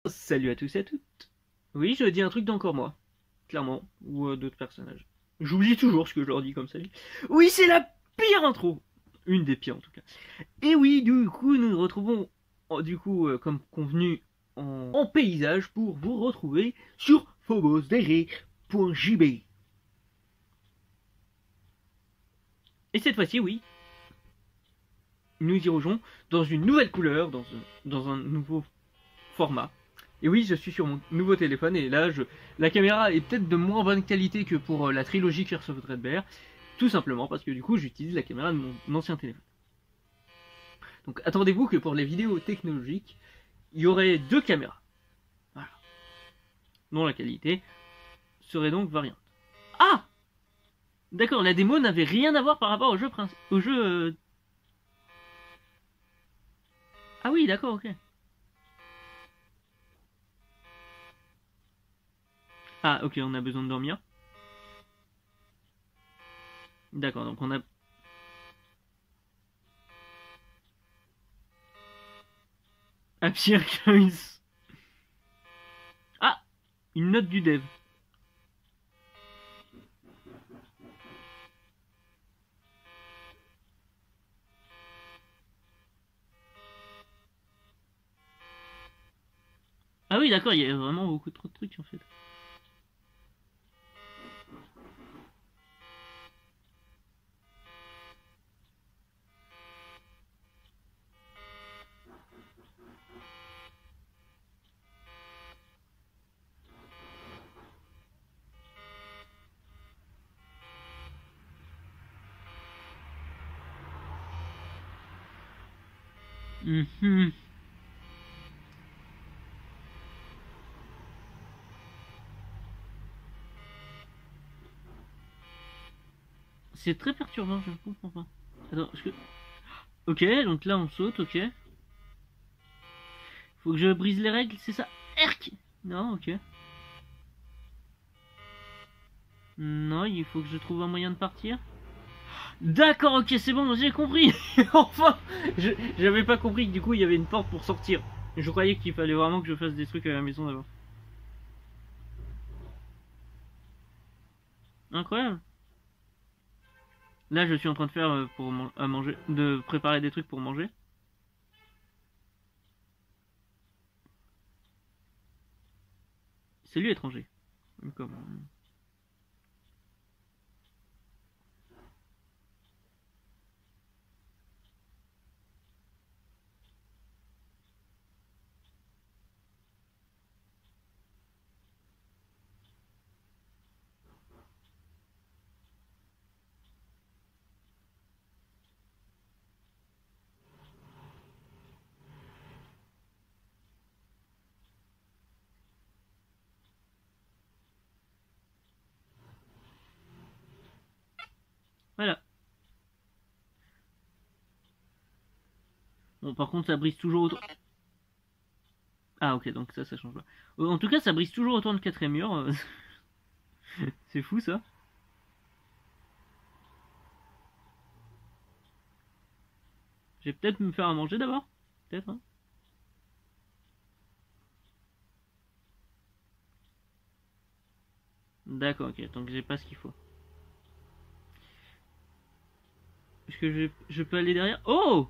Salut à tous et à toutes. Oui, je dis un truc d'encore moi, clairement, ou d'autres personnages. J'oublie toujours ce que je leur dis comme ça. Oui, c'est la pire intro. Une des pires en tout cas. Et oui, du coup, nous nous retrouvons, comme convenu, en paysage pour vous retrouver sur phobosdr.jb. Et cette fois-ci, oui, nous dirigeons dans une nouvelle couleur, dans un nouveau format. Et oui, je suis sur mon nouveau téléphone et là, la caméra est peut-être de moins bonne qualité que pour la trilogie Curse of Dreadbear, tout simplement parce que du coup, j'utilise la caméra de mon ancien téléphone. Donc attendez-vous que pour les vidéos technologiques, il y aurait deux caméras. Voilà. Dont la qualité serait donc variante. Ah, d'accord, la démo n'avait rien à voir par rapport au jeu. Ah oui, d'accord, ok. Ah, ok, on a besoin de dormir. D'accord, donc on a... Appear Coins. Ah, une note du dev. Ah oui, d'accord, il y a vraiment beaucoup trop de trucs en fait. Mhm. C'est très perturbant, je ne comprends pas. Attends, est-ce que... Ok, donc là on saute, ok. Faut que je brise les règles, c'est ça? Erk. Non, ok. Non, il faut que je trouve un moyen de partir. D'accord, ok, c'est bon, j'ai compris. Enfin, j'avais pas compris que du coup il y avait une porte pour sortir. Je croyais qu'il fallait vraiment que je fasse des trucs à la maison d'abord. Incroyable. Là, je suis en train de faire à manger, de préparer des trucs pour manger. C'est lui étranger. Comme... Voilà. Bon, par contre, ça brise toujours autour. Ah, ok, donc ça change pas. En tout cas, ça brise toujours autour de quatrième mur. C'est fou ça. Je vais peut-être me faire à manger d'abord. Peut-être, hein. D'accord, ok, donc j'ai pas ce qu'il faut. Est-ce que je peux aller derrière? Oh!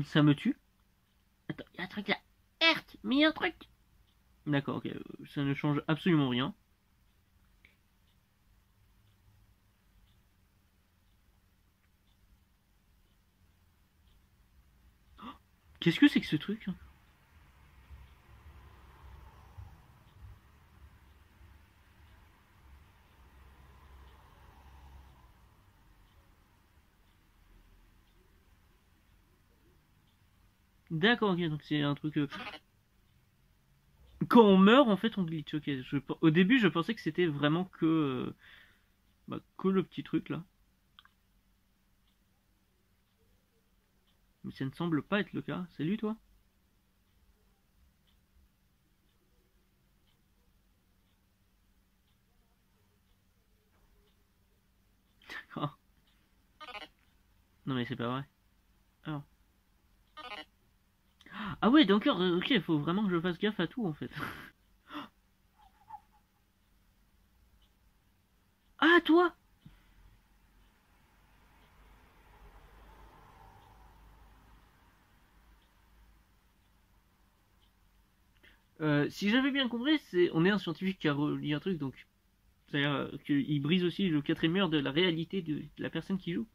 Ça me tue. Attends, il y a un truc là. Herk, mais il y a un truc. D'accord, ok, ça ne change absolument rien. Qu'est-ce que c'est que ce truc? D'accord, ok, donc c'est un truc. Quand on meurt, en fait, on glitch. Ok, au début, je pensais que c'était vraiment que le petit truc là. Mais ça ne semble pas être le cas. Salut toi. Ah. Non mais c'est pas vrai. Alors. Ah ouais, d'accord, ok, faut vraiment que je fasse gaffe à tout en fait. Ah, toi! Si j'avais bien compris, on est un scientifique qui a relié un truc, donc c'est-à-dire qu'il brise aussi le quatrième mur de la réalité de la personne qui joue.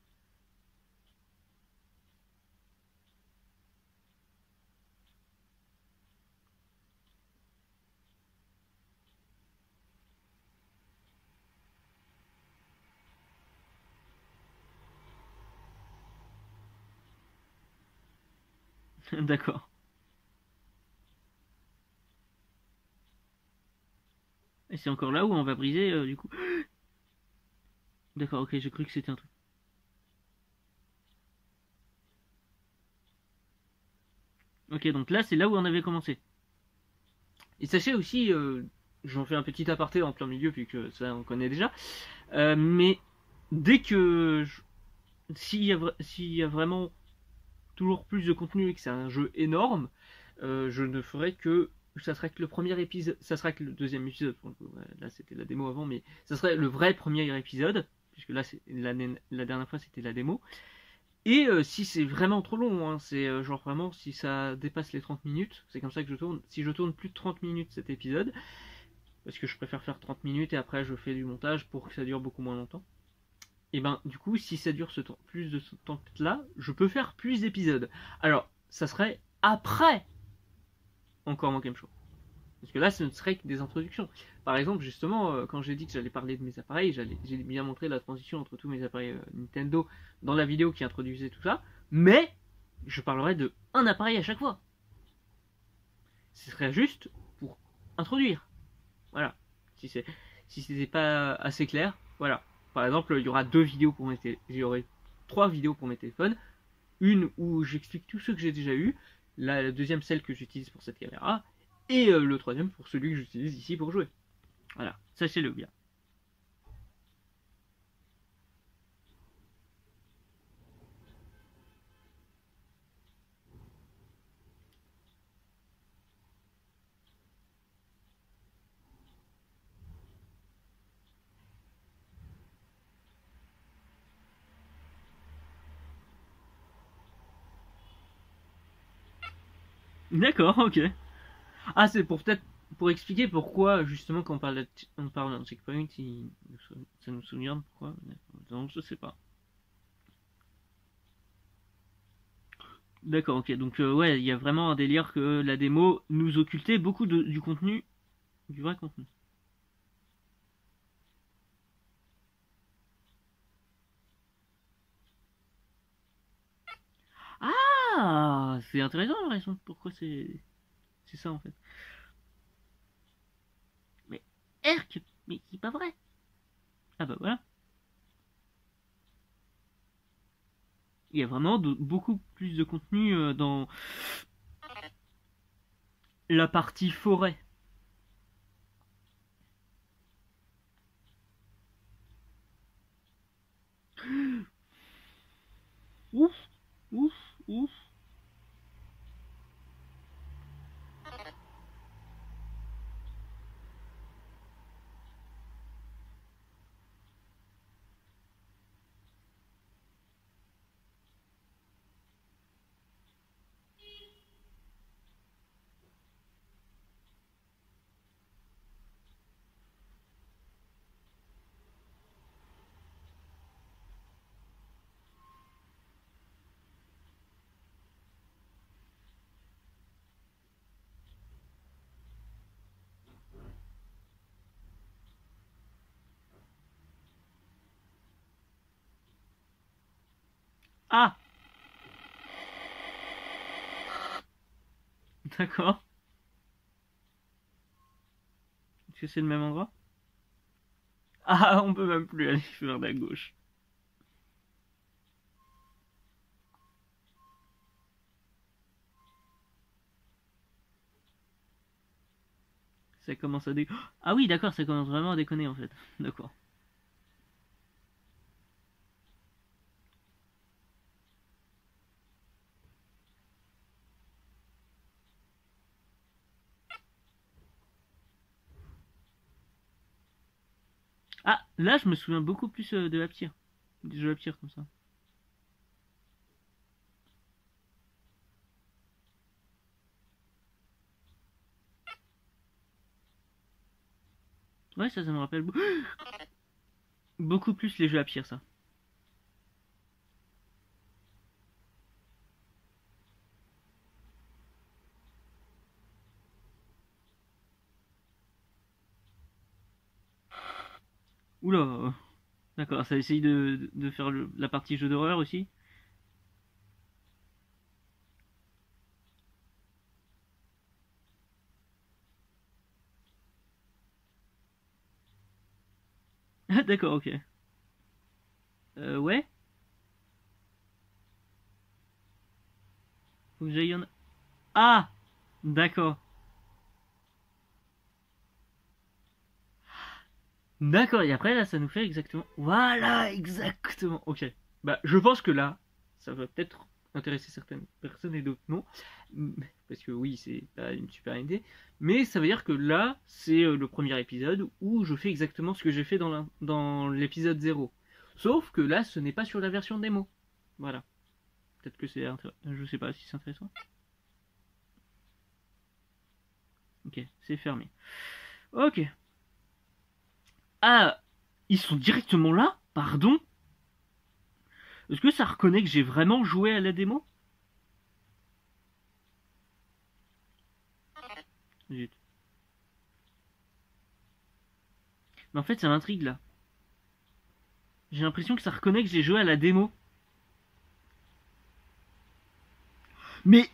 D'accord. Et c'est encore là où on va briser du coup. D'accord, ok, j'ai cru que c'était un truc. Ok, donc là c'est là où on avait commencé. Et sachez aussi, j'en fais un petit aparté en plein milieu puisque ça on connaît déjà, mais dès que s'il y a vraiment toujours plus de contenu et que c'est un jeu énorme, je ne ferai que ça sera que le premier épisode, ça sera que le deuxième épisode. Là c'était la démo avant, mais ça serait le vrai premier épisode puisque là c'est la dernière fois c'était la démo. Et si c'est vraiment trop long, hein, c'est genre vraiment si ça dépasse les 30 minutes, c'est comme ça que je tourne. Si je tourne plus de 30 minutes cet épisode, parce que je préfère faire 30 minutes et après je fais du montage pour que ça dure beaucoup moins longtemps. Et ben du coup, si ça dure plus de ce temps là, je peux faire plus d'épisodes. Alors, ça serait après encore mon game show. Parce que là, ce ne serait que des introductions. Par exemple, justement, quand j'ai dit que j'allais parler de mes appareils, j'ai bien montré la transition entre tous mes appareils Nintendo dans la vidéo qui introduisait tout ça. Mais je parlerai de un appareil à chaque fois. Ce serait juste pour introduire. Voilà. Si c'est si c'était pas assez clair, voilà. Par exemple, il y aura deux vidéos pour mes téléphones. Il y aurait trois vidéos pour mes téléphones. Une où j'explique tout ce que j'ai déjà eu. La deuxième, celle que j'utilise pour cette caméra. Et le troisième pour celui que j'utilise ici pour jouer. Voilà, sachez-le bien. D'accord, ok. Ah, c'est pour peut-être pour expliquer pourquoi justement quand on parle d'un checkpoint, ça nous souvient pourquoi. Non, je sais pas. D'accord, ok. Donc ouais, il y a vraiment un délire que la démo nous occultait beaucoup du contenu, du vrai contenu. Ah, c'est intéressant la raison de pourquoi c'est ça en fait. Mais Erk, mais c'est pas vrai. Ah bah voilà. Il y a vraiment beaucoup plus de contenu dans la partie forêt. Ouf, ouf, ouf. Ah, d'accord. Est-ce que c'est le même endroit? Ah, on peut même plus aller vers la gauche. Ça commence à Ah oui, d'accord, ça commence vraiment à déconner en fait. D'accord. Ah, là, je me souviens beaucoup plus de Aptir. Des jeux Aptir comme ça. Ouais, ça me rappelle beaucoup plus les jeux Aptir, ça. Oula, d'accord, ça essaye de faire la partie jeu d'horreur aussi. Ah, d'accord, ok. Ouais. Faut que j'aille en... Ah, d'accord. D'accord, et après là, ça nous fait exactement... Voilà, exactement. Ok. Bah, je pense que là, ça va peut-être intéresser certaines personnes et d'autres non. Parce que oui, c'est pas une super idée. Mais ça veut dire que là, c'est le premier épisode où je fais exactement ce que j'ai fait dans l'épisode 0. Sauf que là, ce n'est pas sur la version démo. Voilà. Peut-être que c'est... Je sais pas si c'est intéressant. Ok, c'est fermé. Ok. Ah, ils sont directement là? Pardon? Est-ce que ça reconnaît que j'ai vraiment joué à la démo? Zut. Mais en fait, ça m'intrigue là. J'ai l'impression que ça reconnaît que j'ai joué à la démo. Mais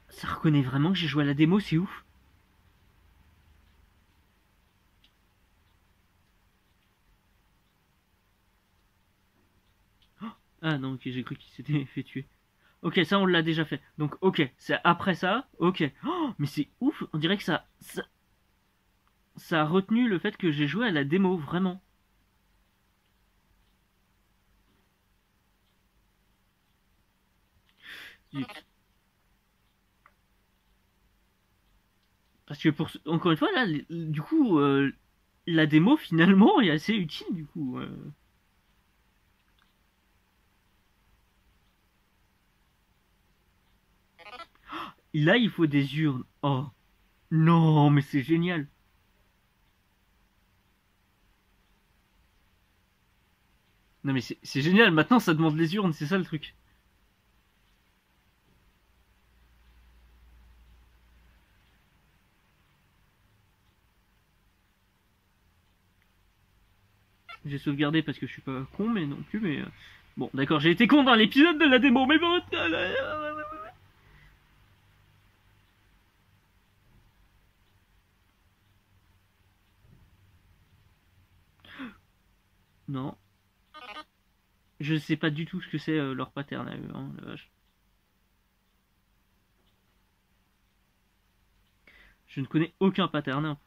ça reconnaît vraiment que j'ai joué à la démo, c'est ouf. Ah non, ok, j'ai cru qu'il s'était fait tuer. Ok, ça on l'a déjà fait. Donc ok, c'est après ça, ok. Oh, mais c'est ouf, on dirait que ça a retenu le fait que j'ai joué à la démo, vraiment. Zut. Parce que encore une fois, là, du coup, la démo finalement est assez utile, du coup. Et là, il faut des urnes. Oh, non, mais c'est génial. Non, mais c'est génial. Maintenant, ça demande les urnes, c'est ça le truc. J'ai sauvegardé parce que je suis pas con, mais non plus, mais... Bon, d'accord, j'ai été con dans l'épisode de la démo, mais bon... Non. Je sais pas du tout ce que c'est leur pattern à eux, hein, la vache. Je ne connais aucun pattern, hein.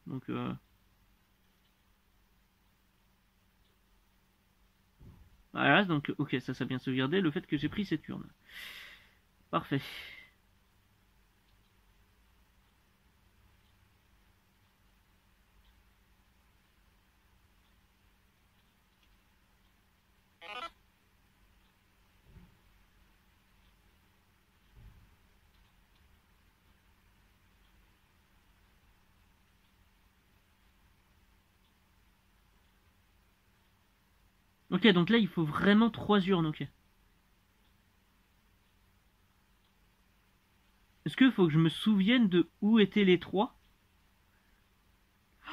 Donc, voilà, donc, ok, ça a bien sauvegardé le fait que j'ai pris cette urne. Parfait. Ok, donc là, il faut vraiment 3 urnes, ok. Est-ce qu'il faut que je me souvienne de où étaient les 3?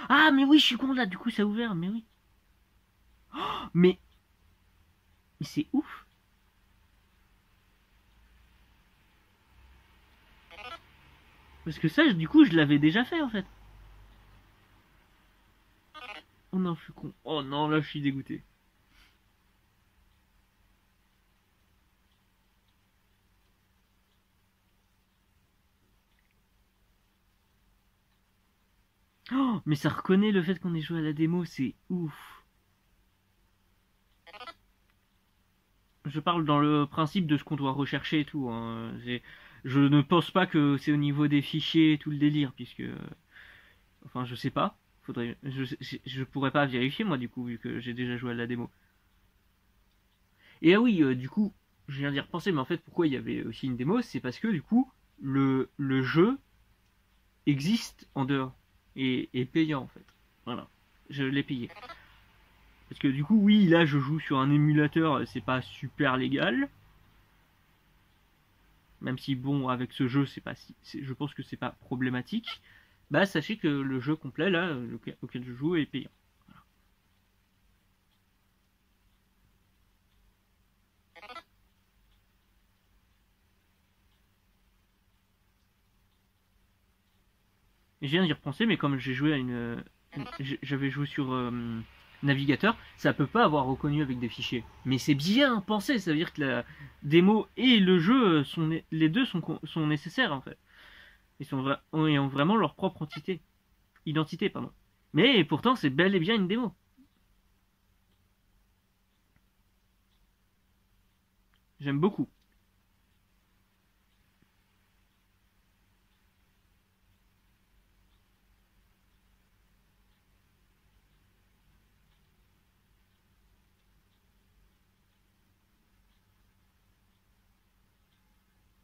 Ah, mais oui, je suis con là, du coup, ça a ouvert, mais oui. Mais, mais c'est ouf. Parce que ça, du coup, je l'avais déjà fait, en fait. Oh non, je suis con. Oh non, là, je suis dégoûté. Oh, mais ça reconnaît le fait qu'on ait joué à la démo, c'est ouf. Je parle dans le principe de ce qu'on doit rechercher et tout, hein. Je ne pense pas que c'est au niveau des fichiers et tout le délire, puisque... enfin, je sais pas. Je pourrais pas vérifier, moi, du coup, vu que j'ai déjà joué à la démo. Et ah oui, du coup, je viens d'y repenser, mais en fait, pourquoi il y avait aussi une démo? C'est parce que, du coup, le jeu existe en dehors. Et est payant, en fait. Voilà. Je l'ai payé. Parce que, du coup, oui, là, je joue sur un émulateur, c'est pas super légal. Même si bon avec ce jeu c'est pas si, je pense que c'est pas problématique, bah sachez que le jeu complet là auquel je joue est payant. Voilà. Je viens d'y repenser, mais comme j'ai joué à j'avais joué sur navigateur, ça peut pas avoir reconnu avec des fichiers. Mais c'est bien pensé, ça veut dire que la démo et le jeu les deux sont nécessaires en fait. Ils ont vraiment leur propre identité, pardon. Mais pourtant, c'est bel et bien une démo. J'aime beaucoup.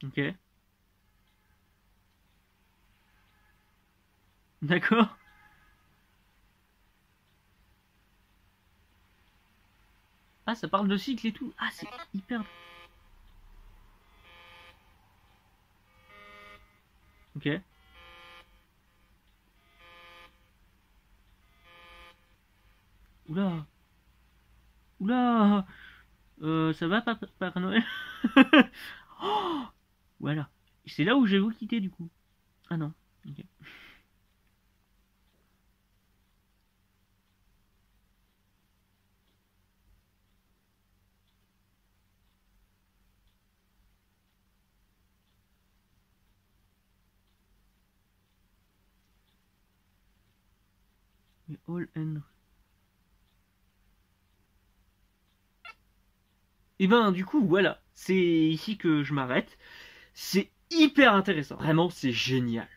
Ok. D'accord. Ah, ça parle de cycle et tout. Ah, c'est hyper... Ok. Oula. Oula. Ça va, Père Noël? Oh, voilà. C'est là où je vais vous quitter, du coup. Ah non. Ok. Mais all end. Et ben, du coup, voilà. C'est ici que je m'arrête. C'est hyper intéressant. Vraiment, c'est génial.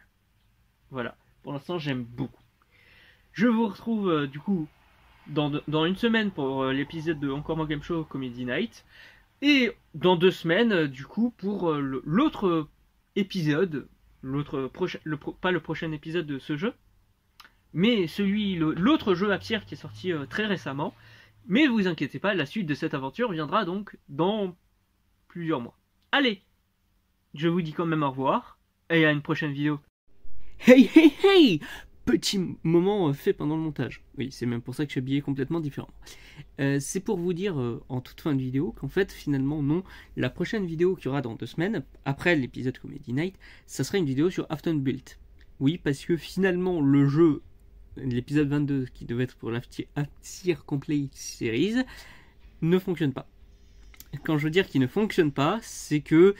Voilà. Pour l'instant, j'aime beaucoup. Je vous retrouve, du coup, dans une semaine pour l'épisode de Encore More Game Show Comedy Night. Et dans 2 semaines, du coup, pour l'autre épisode, pas le prochain épisode de ce jeu, mais l'autre jeu à pierre qui est sorti très récemment. Mais vous inquiétez pas, la suite de cette aventure viendra donc dans plusieurs mois. Allez, je vous dis quand même au revoir, et à une prochaine vidéo. Hey hey hey! Petit moment fait pendant le montage. Oui, c'est même pour ça que je suis habillé complètement différemment. C'est pour vous dire en toute fin de vidéo qu'en fait, finalement, non, la prochaine vidéo qu'il y aura dans 2 semaines, après l'épisode Comedy Night, ça sera une vidéo sur Afton Built. Oui, parce que finalement, le jeu, l'épisode 22, qui devait être pour l'Aftir Complete Series, ne fonctionne pas. Quand je veux dire qu'il ne fonctionne pas, c'est que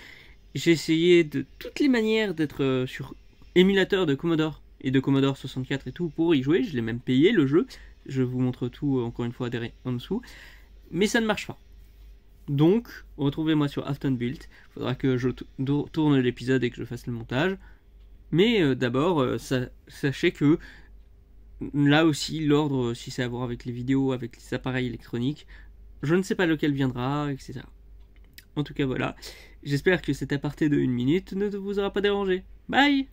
j'ai essayé de toutes les manières d'être sur émulateur de Commodore et de Commodore 64 et tout pour y jouer. Je l'ai même payé le jeu. Je vous montre tout encore une fois derrière en dessous. Mais ça ne marche pas. Donc, retrouvez-moi sur Afton Built. Il faudra que je tourne l'épisode et que je fasse le montage. Mais d'abord, sachez que là aussi, l'ordre, si c'est à voir avec les vidéos, avec les appareils électroniques, je ne sais pas lequel viendra, etc. En tout cas, voilà. J'espère que cet aparté de 1 minute ne vous aura pas dérangé. Bye!